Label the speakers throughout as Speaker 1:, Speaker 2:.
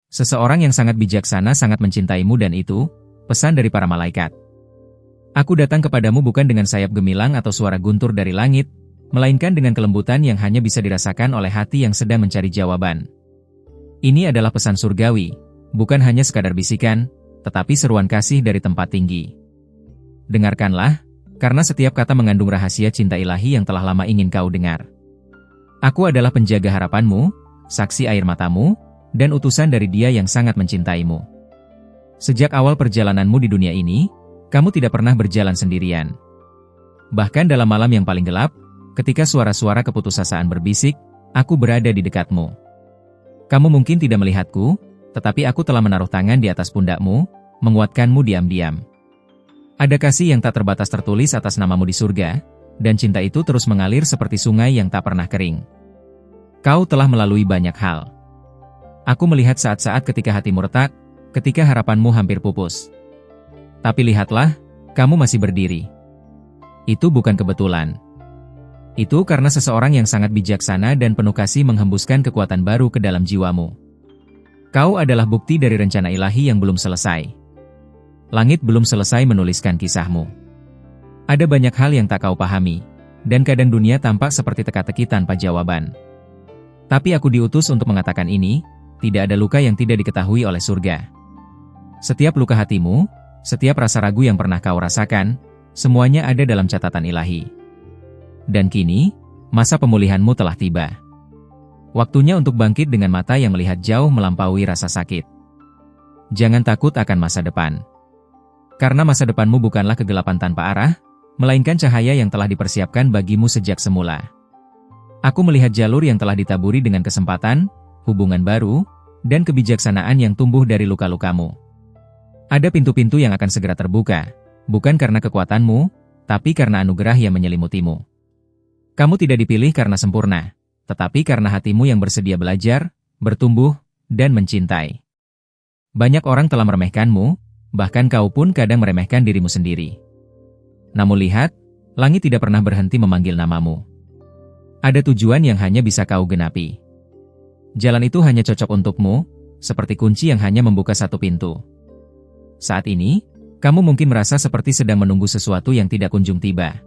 Speaker 1: Seseorang yang sangat bijaksana sangat mencintaimu dan itu, pesan dari para malaikat. Aku datang kepadamu bukan dengan sayap gemilang atau suara guntur dari langit, melainkan dengan kelembutan yang hanya bisa dirasakan oleh hati yang sedang mencari jawaban. Ini adalah pesan surgawi, bukan hanya sekadar bisikan, tetapi seruan kasih dari tempat tinggi. Dengarkanlah, karena setiap kata mengandung rahasia cinta ilahi yang telah lama ingin kau dengar. Aku adalah penjaga harapanmu, saksi air matamu, dan utusan dari Dia yang sangat mencintaimu. Sejak awal perjalananmu di dunia ini, kamu tidak pernah berjalan sendirian. Bahkan dalam malam yang paling gelap, ketika suara-suara keputusasaan berbisik, aku berada di dekatmu. Kamu mungkin tidak melihatku, tetapi aku telah menaruh tangan di atas pundakmu, menguatkanmu diam-diam. Ada kasih yang tak terbatas tertulis atas namamu di surga, dan cinta itu terus mengalir seperti sungai yang tak pernah kering. Kau telah melalui banyak hal. Aku melihat saat-saat ketika hatimu retak, ketika harapanmu hampir pupus. Tapi lihatlah, kamu masih berdiri. Itu bukan kebetulan. Itu karena seseorang yang sangat bijaksana dan penuh kasih menghembuskan kekuatan baru ke dalam jiwamu. Kau adalah bukti dari rencana ilahi yang belum selesai. Langit belum selesai menuliskan kisahmu. Ada banyak hal yang tak kau pahami, dan kadang dunia tampak seperti teka-teki tanpa jawaban. Tapi aku diutus untuk mengatakan ini, tidak ada luka yang tidak diketahui oleh surga. Setiap luka hatimu, setiap rasa ragu yang pernah kau rasakan, semuanya ada dalam catatan ilahi. Dan kini, masa pemulihanmu telah tiba. Waktunya untuk bangkit dengan mata yang melihat jauh melampaui rasa sakit. Jangan takut akan masa depan. Karena masa depanmu bukanlah kegelapan tanpa arah, melainkan cahaya yang telah dipersiapkan bagimu sejak semula. Aku melihat jalur yang telah ditaburi dengan kesempatan, hubungan baru, dan kebijaksanaan yang tumbuh dari luka-lukamu. Ada pintu-pintu yang akan segera terbuka, bukan karena kekuatanmu, tapi karena anugerah yang menyelimutimu. Kamu tidak dipilih karena sempurna, tetapi karena hatimu yang bersedia belajar, bertumbuh, dan mencintai. Banyak orang telah meremehkanmu, bahkan kau pun kadang meremehkan dirimu sendiri. Namun lihat, langit tidak pernah berhenti memanggil namamu. Ada tujuan yang hanya bisa kau genapi. Jalan itu hanya cocok untukmu, seperti kunci yang hanya membuka satu pintu. Saat ini, kamu mungkin merasa seperti sedang menunggu sesuatu yang tidak kunjung tiba.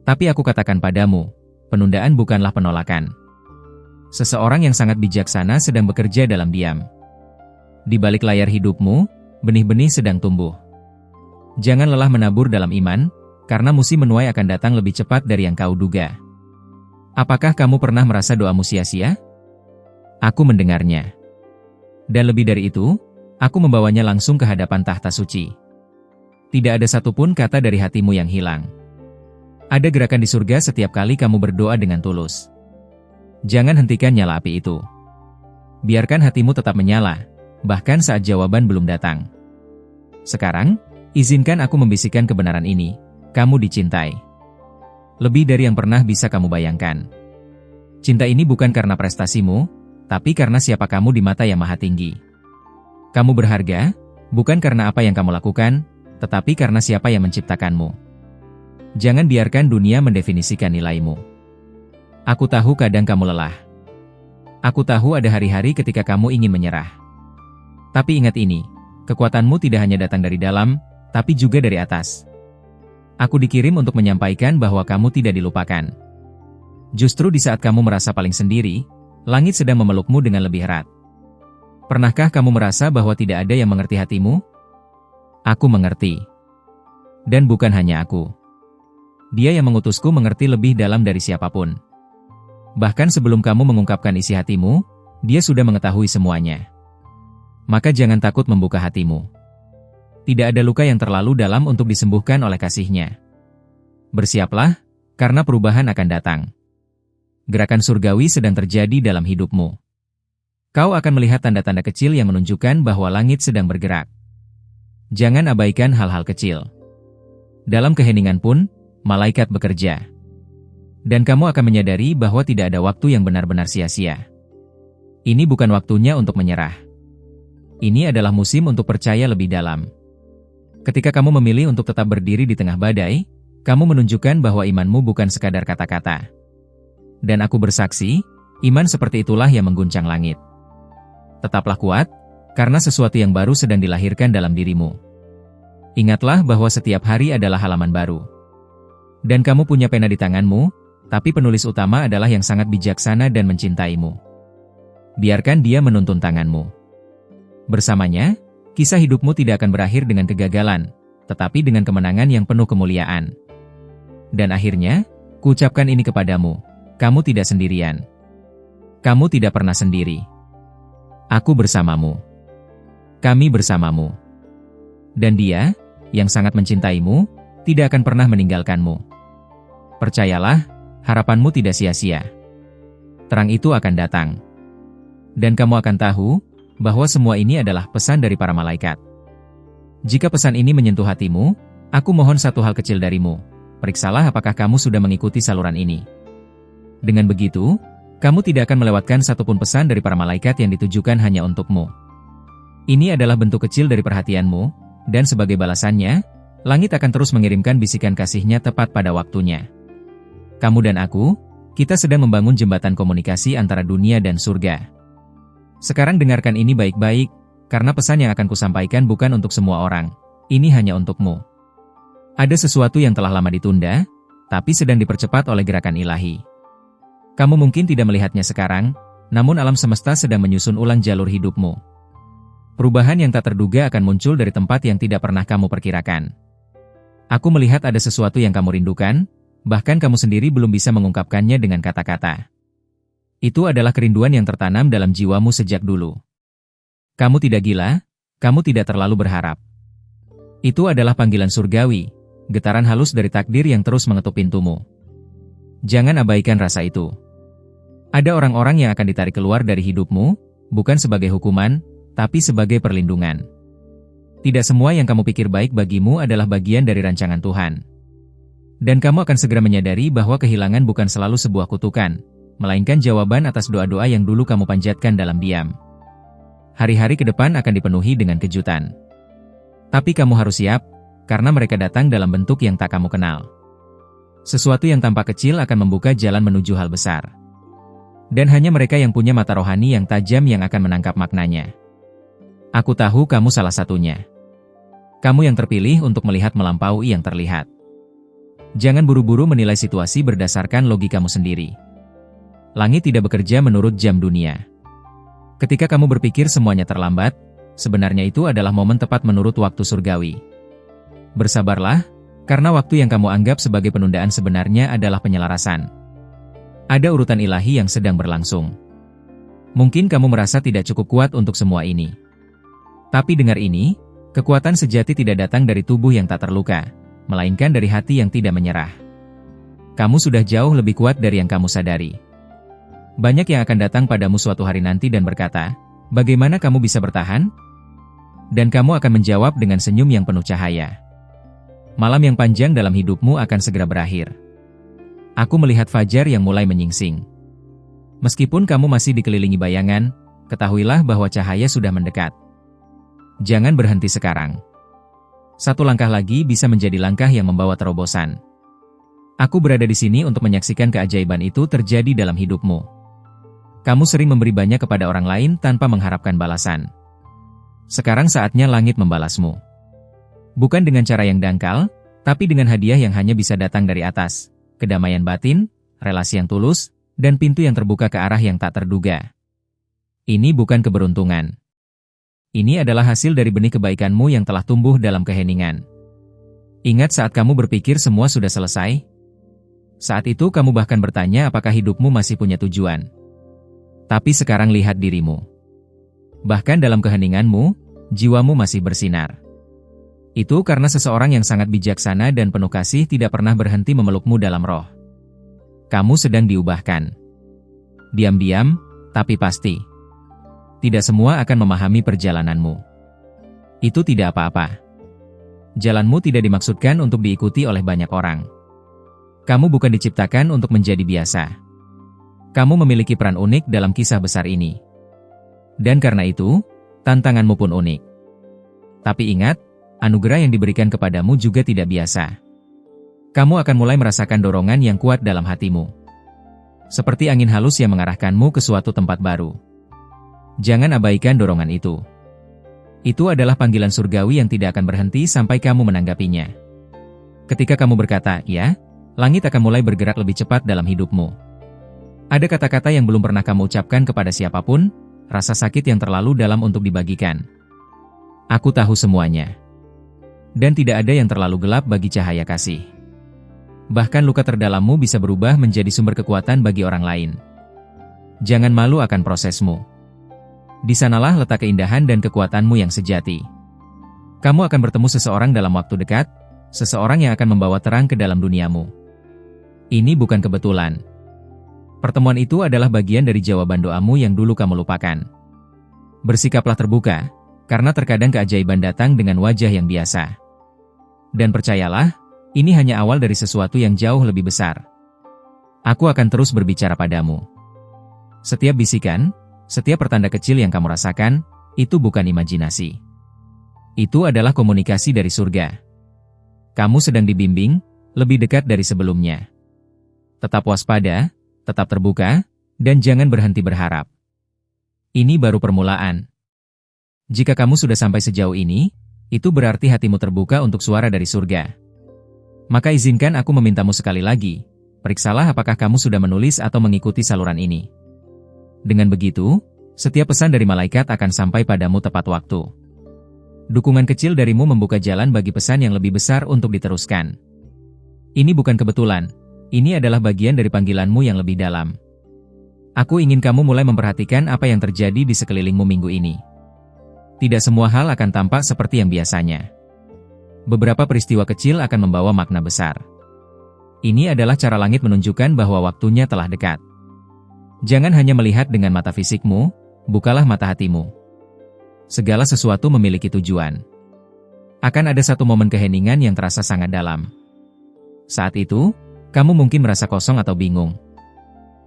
Speaker 1: Tapi aku katakan padamu, penundaan bukanlah penolakan. Seseorang yang sangat bijaksana sedang bekerja dalam diam. Di balik layar hidupmu, benih-benih sedang tumbuh. Jangan lelah menabur dalam iman, karena musim menuai akan datang lebih cepat dari yang kau duga. Apakah kamu pernah merasa doamu sia-sia? Aku mendengarnya. Dan lebih dari itu, aku membawanya langsung ke hadapan tahta suci. Tidak ada satupun kata dari hatimu yang hilang. Ada gerakan di surga setiap kali kamu berdoa dengan tulus. Jangan hentikan nyala api itu. Biarkan hatimu tetap menyala, bahkan saat jawaban belum datang. Sekarang, izinkan aku membisikkan kebenaran ini. Kamu dicintai. Lebih dari yang pernah bisa kamu bayangkan. Cinta ini bukan karena prestasimu, tapi karena siapa kamu di mata Yang Maha Tinggi. Kamu berharga, bukan karena apa yang kamu lakukan, tetapi karena siapa yang menciptakanmu. Jangan biarkan dunia mendefinisikan nilaimu. Aku tahu kadang kamu lelah. Aku tahu ada hari-hari ketika kamu ingin menyerah. Tapi ingat ini, kekuatanmu tidak hanya datang dari dalam, tapi juga dari atas. Aku dikirim untuk menyampaikan bahwa kamu tidak dilupakan. Justru di saat kamu merasa paling sendiri, langit sedang memelukmu dengan lebih erat. Pernahkah kamu merasa bahwa tidak ada yang mengerti hatimu? Aku mengerti. Dan bukan hanya aku. Dia yang mengutusku mengerti lebih dalam dari siapapun. Bahkan sebelum kamu mengungkapkan isi hatimu, Dia sudah mengetahui semuanya. Maka jangan takut membuka hatimu. Tidak ada luka yang terlalu dalam untuk disembuhkan oleh kasih-Nya. Bersiaplah, karena perubahan akan datang. Gerakan surgawi sedang terjadi dalam hidupmu. Kau akan melihat tanda-tanda kecil yang menunjukkan bahwa langit sedang bergerak. Jangan abaikan hal-hal kecil. Dalam keheningan pun, malaikat bekerja. Dan kamu akan menyadari bahwa tidak ada waktu yang benar-benar sia-sia. Ini bukan waktunya untuk menyerah. Ini adalah musim untuk percaya lebih dalam. Ketika kamu memilih untuk tetap berdiri di tengah badai, kamu menunjukkan bahwa imanmu bukan sekadar kata-kata. Dan aku bersaksi, iman seperti itulah yang mengguncang langit. Tetaplah kuat, Karena sesuatu yang baru sedang dilahirkan dalam dirimu. Ingatlah bahwa setiap hari adalah halaman baru. Dan kamu punya pena di tanganmu, tapi penulis utama adalah yang sangat bijaksana dan mencintaimu. Biarkan dia menuntun tanganmu. Bersamanya, kisah hidupmu tidak akan berakhir dengan kegagalan, tetapi dengan kemenangan yang penuh kemuliaan. Dan akhirnya, kuucapkan ini kepadamu, kamu tidak sendirian. Kamu tidak pernah sendiri. Aku bersamamu. Kami bersamamu. Dan dia, yang sangat mencintaimu, tidak akan pernah meninggalkanmu. Percayalah, harapanmu tidak sia-sia. Terang itu akan datang. Dan kamu akan tahu, bahwa semua ini adalah pesan dari para malaikat. Jika pesan ini menyentuh hatimu, aku mohon satu hal kecil darimu. Periksalah apakah kamu sudah mengikuti saluran ini. Dengan begitu, kamu tidak akan melewatkan satupun pesan dari para malaikat yang ditujukan hanya untukmu. Ini adalah bentuk kecil dari perhatianmu, dan sebagai balasannya, langit akan terus mengirimkan bisikan kasihnya tepat pada waktunya. Kamu dan aku, kita sedang membangun jembatan komunikasi antara dunia dan surga. Sekarang dengarkan ini baik-baik, karena pesan yang akan kusampaikan bukan untuk semua orang. Ini hanya untukmu. Ada sesuatu yang telah lama ditunda, tapi sedang dipercepat oleh gerakan ilahi. Kamu mungkin tidak melihatnya sekarang, namun alam semesta sedang menyusun ulang jalur hidupmu. Perubahan yang tak terduga akan muncul dari tempat yang tidak pernah kamu perkirakan. Aku melihat ada sesuatu yang kamu rindukan, bahkan kamu sendiri belum bisa mengungkapkannya dengan kata-kata. Itu adalah kerinduan yang tertanam dalam jiwamu sejak dulu. Kamu tidak gila, kamu tidak terlalu berharap. Itu adalah panggilan surgawi, getaran halus dari takdir yang terus mengetuk pintumu. Jangan abaikan rasa itu. Ada orang-orang yang akan ditarik keluar dari hidupmu, bukan sebagai hukuman, tapi sebagai perlindungan. Tidak semua yang kamu pikir baik bagimu adalah bagian dari rancangan Tuhan. Dan kamu akan segera menyadari bahwa kehilangan bukan selalu sebuah kutukan, melainkan jawaban atas doa-doa yang dulu kamu panjatkan dalam diam. Hari-hari ke depan akan dipenuhi dengan kejutan. Tapi kamu harus siap, karena mereka datang dalam bentuk yang tak kamu kenal. Sesuatu yang tampak kecil akan membuka jalan menuju hal besar. Dan hanya mereka yang punya mata rohani yang tajam yang akan menangkap maknanya. Aku tahu kamu salah satunya. Kamu yang terpilih untuk melihat melampaui yang terlihat. Jangan buru-buru menilai situasi berdasarkan logikamu sendiri. Langit tidak bekerja menurut jam dunia. Ketika kamu berpikir semuanya terlambat, sebenarnya itu adalah momen tepat menurut waktu surgawi. Bersabarlah, karena waktu yang kamu anggap sebagai penundaan sebenarnya adalah penyelarasan. Ada urutan ilahi yang sedang berlangsung. Mungkin kamu merasa tidak cukup kuat untuk semua ini. Tapi dengar ini, kekuatan sejati tidak datang dari tubuh yang tak terluka, melainkan dari hati yang tidak menyerah. Kamu sudah jauh lebih kuat dari yang kamu sadari. Banyak yang akan datang padamu suatu hari nanti dan berkata, bagaimana kamu bisa bertahan? Dan kamu akan menjawab dengan senyum yang penuh cahaya. Malam yang panjang dalam hidupmu akan segera berakhir. Aku melihat fajar yang mulai menyingsing. Meskipun kamu masih dikelilingi bayangan, ketahuilah bahwa cahaya sudah mendekat. Jangan berhenti sekarang. Satu langkah lagi bisa menjadi langkah yang membawa terobosan. Aku berada di sini untuk menyaksikan keajaiban itu terjadi dalam hidupmu. Kamu sering memberi banyak kepada orang lain tanpa mengharapkan balasan. Sekarang saatnya langit membalasmu. Bukan dengan cara yang dangkal, tapi dengan hadiah yang hanya bisa datang dari atas. Kedamaian batin, relasi yang tulus, dan pintu yang terbuka ke arah yang tak terduga. Ini bukan keberuntungan. Ini adalah hasil dari benih kebaikanmu yang telah tumbuh dalam keheningan. Ingat saat kamu berpikir semua sudah selesai? Saat itu kamu bahkan bertanya apakah hidupmu masih punya tujuan. Tapi sekarang lihat dirimu. Bahkan dalam keheninganmu, jiwamu masih bersinar. Itu karena seseorang yang sangat bijaksana dan penuh kasih tidak pernah berhenti memelukmu dalam roh. Kamu sedang diubahkan. Diam-diam, tapi pasti. Tidak semua akan memahami perjalananmu. Itu tidak apa-apa. Jalanmu tidak dimaksudkan untuk diikuti oleh banyak orang. Kamu bukan diciptakan untuk menjadi biasa. Kamu memiliki peran unik dalam kisah besar ini. Dan karena itu, tantanganmu pun unik. Tapi ingat, anugerah yang diberikan kepadamu juga tidak biasa. Kamu akan mulai merasakan dorongan yang kuat dalam hatimu. Seperti angin halus yang mengarahkanmu ke suatu tempat baru. Jangan abaikan dorongan itu. Itu adalah panggilan surgawi yang tidak akan berhenti sampai kamu menanggapinya. Ketika kamu berkata, "Ya," langit akan mulai bergerak lebih cepat dalam hidupmu. Ada kata-kata yang belum pernah kamu ucapkan kepada siapapun, rasa sakit yang terlalu dalam untuk dibagikan. Aku tahu semuanya. Dan tidak ada yang terlalu gelap bagi cahaya kasih. Bahkan luka terdalammu bisa berubah menjadi sumber kekuatan bagi orang lain. Jangan malu akan prosesmu. Di sanalah letak keindahan dan kekuatanmu yang sejati. Kamu akan bertemu seseorang dalam waktu dekat, seseorang yang akan membawa terang ke dalam duniamu. Ini bukan kebetulan. Pertemuan itu adalah bagian dari jawaban doamu yang dulu kamu lupakan. Bersikaplah terbuka, karena terkadang keajaiban datang dengan wajah yang biasa. Dan percayalah, ini hanya awal dari sesuatu yang jauh lebih besar. Aku akan terus berbicara padamu. Setiap bisikan, setiap pertanda kecil yang kamu rasakan, itu bukan imajinasi. Itu adalah komunikasi dari surga. Kamu sedang dibimbing, lebih dekat dari sebelumnya. Tetap waspada, tetap terbuka, dan jangan berhenti berharap. Ini baru permulaan. Jika kamu sudah sampai sejauh ini, itu berarti hatimu terbuka untuk suara dari surga. Maka izinkan aku memintamu sekali lagi, periksalah apakah kamu sudah menulis atau mengikuti saluran ini. Dengan begitu, setiap pesan dari malaikat akan sampai padamu tepat waktu. Dukungan kecil darimu membuka jalan bagi pesan yang lebih besar untuk diteruskan. Ini bukan kebetulan. Ini adalah bagian dari panggilanmu yang lebih dalam. Aku ingin kamu mulai memperhatikan apa yang terjadi di sekelilingmu minggu ini. Tidak semua hal akan tampak seperti yang biasanya. Beberapa peristiwa kecil akan membawa makna besar. Ini adalah cara langit menunjukkan bahwa waktunya telah dekat. Jangan hanya melihat dengan mata fisikmu, bukalah mata hatimu. Segala sesuatu memiliki tujuan. Akan ada satu momen keheningan yang terasa sangat dalam. Saat itu, kamu mungkin merasa kosong atau bingung.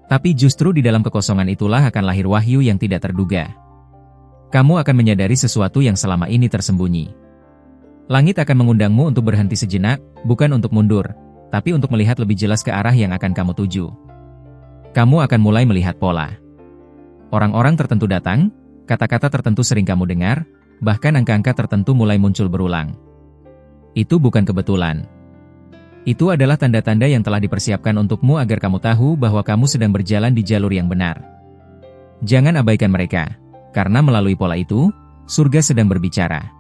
Speaker 1: Tapi justru di dalam kekosongan itulah akan lahir wahyu yang tidak terduga. Kamu akan menyadari sesuatu yang selama ini tersembunyi. Langit akan mengundangmu untuk berhenti sejenak, bukan untuk mundur, tapi untuk melihat lebih jelas ke arah yang akan kamu tuju. Kamu akan mulai melihat pola. Orang-orang tertentu datang, kata-kata tertentu sering kamu dengar, bahkan angka-angka tertentu mulai muncul berulang. Itu bukan kebetulan. Itu adalah tanda-tanda yang telah dipersiapkan untukmu agar kamu tahu bahwa kamu sedang berjalan di jalur yang benar. Jangan abaikan mereka, karena melalui pola itu, surga sedang berbicara.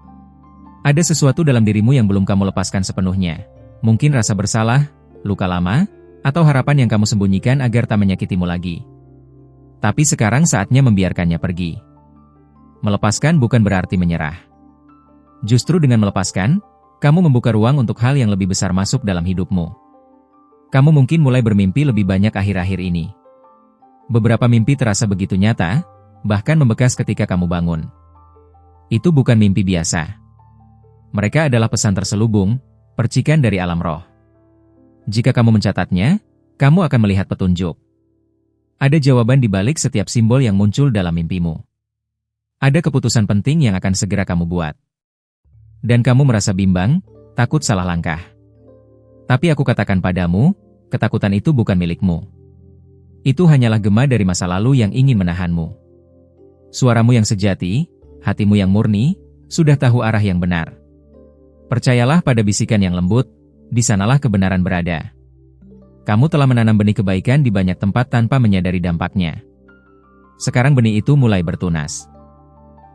Speaker 1: Ada sesuatu dalam dirimu yang belum kamu lepaskan sepenuhnya. Mungkin rasa bersalah, luka lama, atau harapan yang kamu sembunyikan agar tak menyakitimu lagi. Tapi sekarang saatnya membiarkannya pergi. Melepaskan bukan berarti menyerah. Justru dengan melepaskan, kamu membuka ruang untuk hal yang lebih besar masuk dalam hidupmu. Kamu mungkin mulai bermimpi lebih banyak akhir-akhir ini. Beberapa mimpi terasa begitu nyata, bahkan membekas ketika kamu bangun. Itu bukan mimpi biasa. Mereka adalah pesan terselubung, percikan dari alam roh. Jika kamu mencatatnya, kamu akan melihat petunjuk. Ada jawaban di balik setiap simbol yang muncul dalam mimpimu. Ada keputusan penting yang akan segera kamu buat. Dan kamu merasa bimbang, takut salah langkah. Tapi aku katakan padamu, ketakutan itu bukan milikmu. Itu hanyalah gema dari masa lalu yang ingin menahanmu. Suaramu yang sejati, hatimu yang murni, sudah tahu arah yang benar. Percayalah pada bisikan yang lembut, di sanalah kebenaran berada. Kamu telah menanam benih kebaikan di banyak tempat tanpa menyadari dampaknya. Sekarang benih itu mulai bertunas.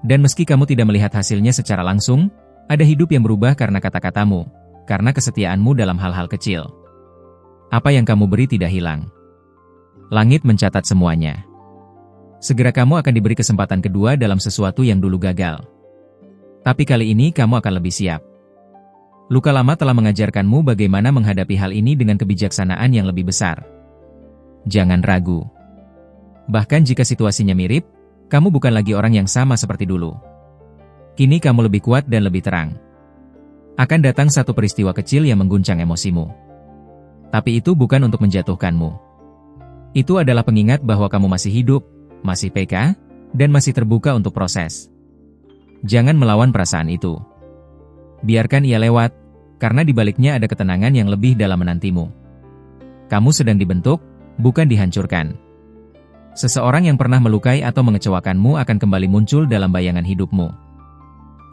Speaker 1: Dan meski kamu tidak melihat hasilnya secara langsung, ada hidup yang berubah karena kata-katamu, karena kesetiaanmu dalam hal-hal kecil. Apa yang kamu beri tidak hilang. Langit mencatat semuanya. Segera kamu akan diberi kesempatan kedua dalam sesuatu yang dulu gagal. Tapi kali ini kamu akan lebih siap. Luka lama telah mengajarkanmu bagaimana menghadapi hal ini dengan kebijaksanaan yang lebih besar. Jangan ragu. Bahkan jika situasinya mirip, kamu bukan lagi orang yang sama seperti dulu. Kini kamu lebih kuat dan lebih terang. Akan datang satu peristiwa kecil yang mengguncang emosimu. Tapi itu bukan untuk menjatuhkanmu. Itu adalah pengingat bahwa kamu masih hidup, masih peka, dan masih terbuka untuk proses. Jangan melawan perasaan itu. Biarkan ia lewat, karena di baliknya ada ketenangan yang lebih dalam menantimu. Kamu sedang dibentuk, bukan dihancurkan. Seseorang yang pernah melukai atau mengecewakanmu akan kembali muncul dalam bayangan hidupmu.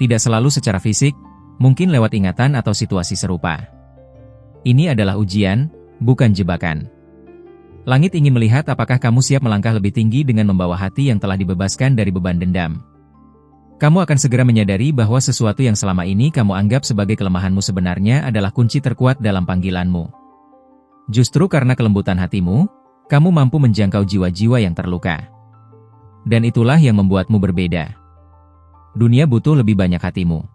Speaker 1: Tidak selalu secara fisik, mungkin lewat ingatan atau situasi serupa. Ini adalah ujian, bukan jebakan. Langit ingin melihat apakah kamu siap melangkah lebih tinggi dengan membawa hati yang telah dibebaskan dari beban dendam. Kamu akan segera menyadari bahwa sesuatu yang selama ini kamu anggap sebagai kelemahanmu sebenarnya adalah kunci terkuat dalam panggilanmu. Justru karena kelembutan hatimu, kamu mampu menjangkau jiwa-jiwa yang terluka. Dan itulah yang membuatmu berbeda. Dunia butuh lebih banyak hatimu.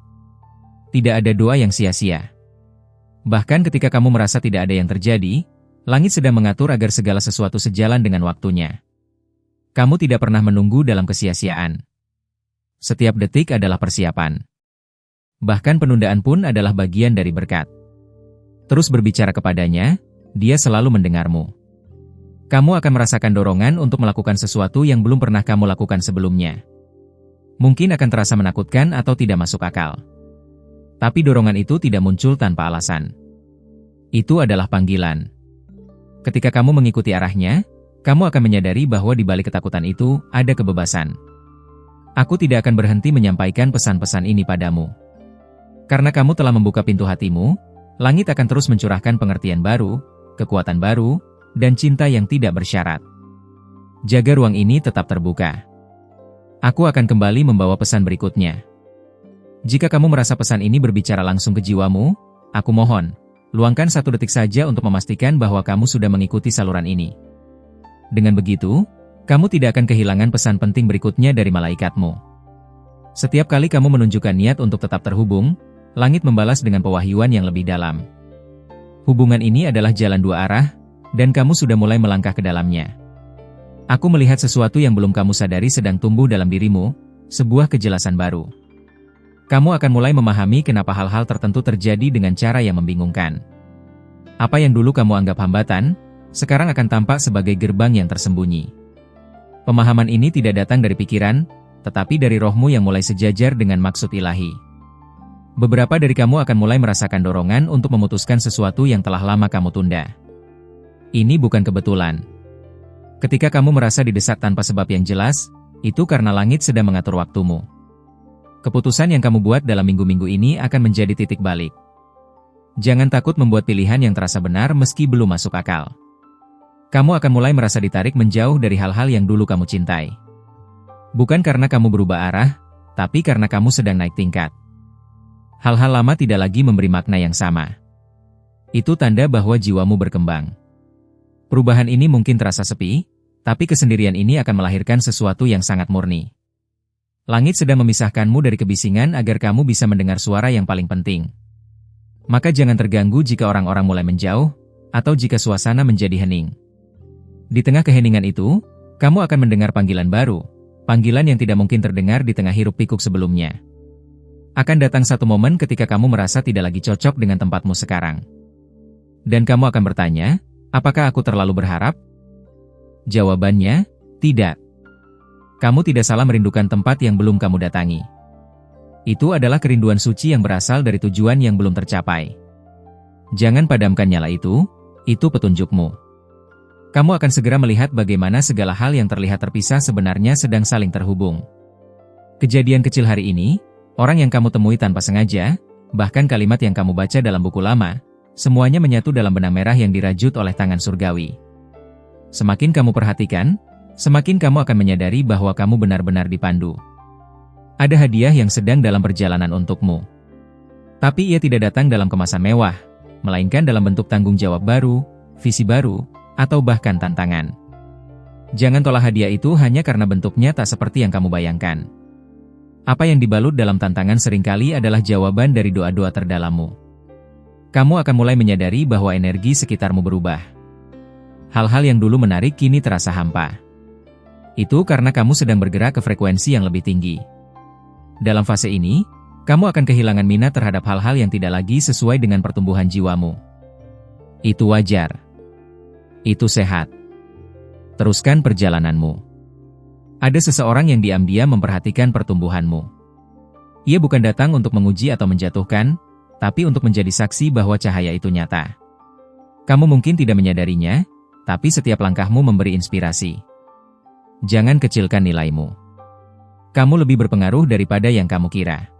Speaker 1: Tidak ada doa yang sia-sia. Bahkan ketika kamu merasa tidak ada yang terjadi, langit sedang mengatur agar segala sesuatu sejalan dengan waktunya. Kamu tidak pernah menunggu dalam kesia-siaan. Setiap detik adalah persiapan. Bahkan penundaan pun adalah bagian dari berkat. Terus berbicara kepadanya, dia selalu mendengarmu. Kamu akan merasakan dorongan untuk melakukan sesuatu yang belum pernah kamu lakukan sebelumnya. Mungkin akan terasa menakutkan atau tidak masuk akal. Tapi dorongan itu tidak muncul tanpa alasan. Itu adalah panggilan. Ketika kamu mengikuti arahnya, kamu akan menyadari bahwa di balik ketakutan itu ada kebebasan. Aku tidak akan berhenti menyampaikan pesan-pesan ini padamu. Karena kamu telah membuka pintu hatimu, langit akan terus mencurahkan pengertian baru, kekuatan baru, dan cinta yang tidak bersyarat. Jaga ruang ini tetap terbuka. Aku akan kembali membawa pesan berikutnya. Jika kamu merasa pesan ini berbicara langsung ke jiwamu, aku mohon, luangkan 1 detik saja untuk memastikan bahwa kamu sudah mengikuti saluran ini. Dengan begitu, kamu tidak akan kehilangan pesan penting berikutnya dari malaikatmu. Setiap kali kamu menunjukkan niat untuk tetap terhubung, langit membalas dengan pewahyuan yang lebih dalam. Hubungan ini adalah jalan 2 arah, dan kamu sudah mulai melangkah ke dalamnya. Aku melihat sesuatu yang belum kamu sadari sedang tumbuh dalam dirimu, sebuah kejelasan baru. Kamu akan mulai memahami kenapa hal-hal tertentu terjadi dengan cara yang membingungkan. Apa yang dulu kamu anggap hambatan, sekarang akan tampak sebagai gerbang yang tersembunyi. Pemahaman ini tidak datang dari pikiran, tetapi dari rohmu yang mulai sejajar dengan maksud ilahi. Beberapa dari kamu akan mulai merasakan dorongan untuk memutuskan sesuatu yang telah lama kamu tunda. Ini bukan kebetulan. Ketika kamu merasa didesak tanpa sebab yang jelas, itu karena langit sedang mengatur waktumu. Keputusan yang kamu buat dalam minggu-minggu ini akan menjadi titik balik. Jangan takut membuat pilihan yang terasa benar meski belum masuk akal. Kamu akan mulai merasa ditarik menjauh dari hal-hal yang dulu kamu cintai. Bukan karena kamu berubah arah, tapi karena kamu sedang naik tingkat. Hal-hal lama tidak lagi memberi makna yang sama. Itu tanda bahwa jiwamu berkembang. Perubahan ini mungkin terasa sepi, tapi kesendirian ini akan melahirkan sesuatu yang sangat murni. Langit sedang memisahkanmu dari kebisingan agar kamu bisa mendengar suara yang paling penting. Maka jangan terganggu jika orang-orang mulai menjauh, atau jika suasana menjadi hening. Di tengah keheningan itu, kamu akan mendengar panggilan baru, panggilan yang tidak mungkin terdengar di tengah hiruk-pikuk sebelumnya. Akan datang satu momen ketika kamu merasa tidak lagi cocok dengan tempatmu sekarang. Dan kamu akan bertanya, apakah aku terlalu berharap? Jawabannya, tidak. Kamu tidak salah merindukan tempat yang belum kamu datangi. Itu adalah kerinduan suci yang berasal dari tujuan yang belum tercapai. Jangan padamkan nyala itu petunjukmu. Kamu akan segera melihat bagaimana segala hal yang terlihat terpisah sebenarnya sedang saling terhubung. Kejadian kecil hari ini, orang yang kamu temui tanpa sengaja, bahkan kalimat yang kamu baca dalam buku lama, semuanya menyatu dalam benang merah yang dirajut oleh tangan surgawi. Semakin kamu perhatikan, semakin kamu akan menyadari bahwa kamu benar-benar dipandu. Ada hadiah yang sedang dalam perjalanan untukmu. Tapi ia tidak datang dalam kemasan mewah, melainkan dalam bentuk tanggung jawab baru, visi baru, atau bahkan tantangan. Jangan tolak hadiah itu hanya karena bentuknya tak seperti yang kamu bayangkan. Apa yang dibalut dalam tantangan seringkali adalah jawaban dari doa-doa terdalammu. Kamu akan mulai menyadari bahwa energi sekitarmu berubah. Hal-hal yang dulu menarik kini terasa hampa. Itu karena kamu sedang bergerak ke frekuensi yang lebih tinggi. Dalam fase ini, kamu akan kehilangan minat terhadap hal-hal yang tidak lagi sesuai dengan pertumbuhan jiwamu. Itu wajar. Itu sehat. Teruskan perjalananmu. Ada seseorang yang diam-diam memperhatikan pertumbuhanmu. Ia bukan datang untuk menguji atau menjatuhkan, tapi untuk menjadi saksi bahwa cahaya itu nyata. Kamu mungkin tidak menyadarinya, tapi setiap langkahmu memberi inspirasi. Jangan kecilkan nilaimu. Kamu lebih berpengaruh daripada yang kamu kira.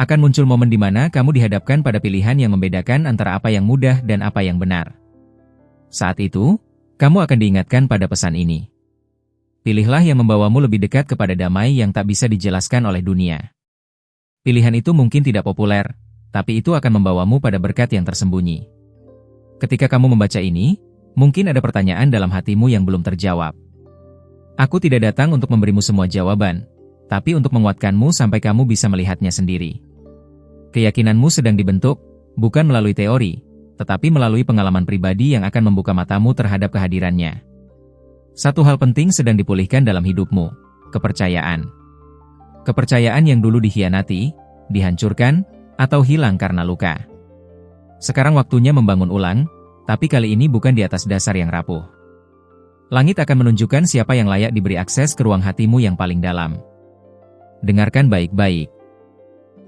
Speaker 1: Akan muncul momen di mana kamu dihadapkan pada pilihan yang membedakan antara apa yang mudah dan apa yang benar. Saat itu, kamu akan diingatkan pada pesan ini. Pilihlah yang membawamu lebih dekat kepada damai yang tak bisa dijelaskan oleh dunia. Pilihan itu mungkin tidak populer, tapi itu akan membawamu pada berkat yang tersembunyi. Ketika kamu membaca ini, mungkin ada pertanyaan dalam hatimu yang belum terjawab. Aku tidak datang untuk memberimu semua jawaban, tapi untuk menguatkanmu sampai kamu bisa melihatnya sendiri. Keyakinanmu sedang dibentuk, bukan melalui teori, tetapi melalui pengalaman pribadi yang akan membuka matamu terhadap kehadirannya. Satu hal penting sedang dipulihkan dalam hidupmu, kepercayaan. Kepercayaan yang dulu dikhianati, dihancurkan, atau hilang karena luka. Sekarang waktunya membangun ulang, tapi kali ini bukan di atas dasar yang rapuh. Langit akan menunjukkan siapa yang layak diberi akses ke ruang hatimu yang paling dalam. Dengarkan baik-baik.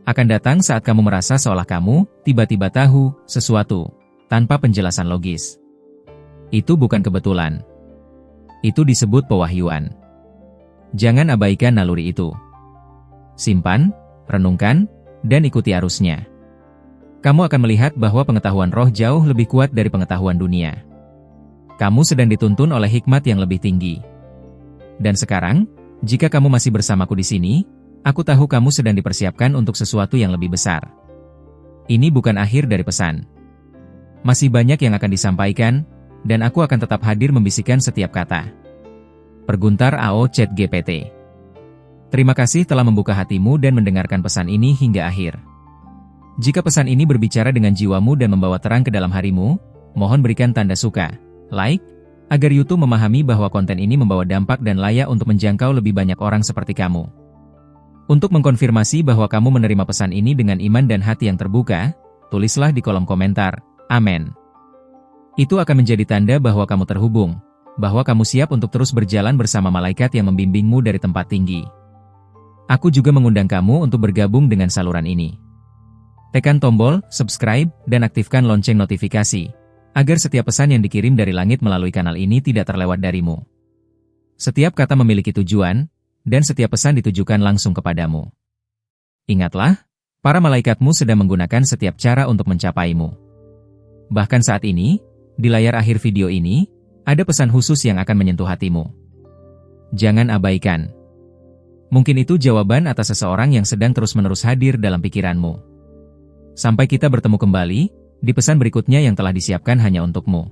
Speaker 1: Akan datang saat kamu merasa seolah kamu tiba-tiba tahu sesuatu tanpa penjelasan logis. Itu bukan kebetulan. Itu disebut pewahyuan. Jangan abaikan naluri itu. Simpan, renungkan, dan ikuti arusnya. Kamu akan melihat bahwa pengetahuan roh jauh lebih kuat dari pengetahuan dunia. Kamu sedang dituntun oleh hikmat yang lebih tinggi. Dan sekarang, jika kamu masih bersamaku di sini, aku tahu kamu sedang dipersiapkan untuk sesuatu yang lebih besar. Ini bukan akhir dari pesan. Masih banyak yang akan disampaikan, dan aku akan tetap hadir membisikkan setiap kata. Perguntar AO ChatGPT. Terima kasih telah membuka hatimu dan mendengarkan pesan ini hingga akhir. Jika pesan ini berbicara dengan jiwamu dan membawa terang ke dalam harimu, mohon berikan tanda suka, like, agar YouTube memahami bahwa konten ini membawa dampak dan layak untuk menjangkau lebih banyak orang seperti kamu. Untuk mengkonfirmasi bahwa kamu menerima pesan ini dengan iman dan hati yang terbuka, tulislah di kolom komentar, Amin. Itu akan menjadi tanda bahwa kamu terhubung, bahwa kamu siap untuk terus berjalan bersama malaikat yang membimbingmu dari tempat tinggi. Aku juga mengundang kamu untuk bergabung dengan saluran ini. Tekan tombol subscribe dan aktifkan lonceng notifikasi, agar setiap pesan yang dikirim dari langit melalui kanal ini tidak terlewat darimu. Setiap kata memiliki tujuan, dan setiap pesan ditujukan langsung kepadamu. Ingatlah, para malaikatmu sedang menggunakan setiap cara untuk mencapaimu. Bahkan saat ini, di layar akhir video ini, ada pesan khusus yang akan menyentuh hatimu. Jangan abaikan. Mungkin itu jawaban atas seseorang yang sedang terus-menerus hadir dalam pikiranmu. Sampai kita bertemu kembali, di pesan berikutnya yang telah disiapkan hanya untukmu.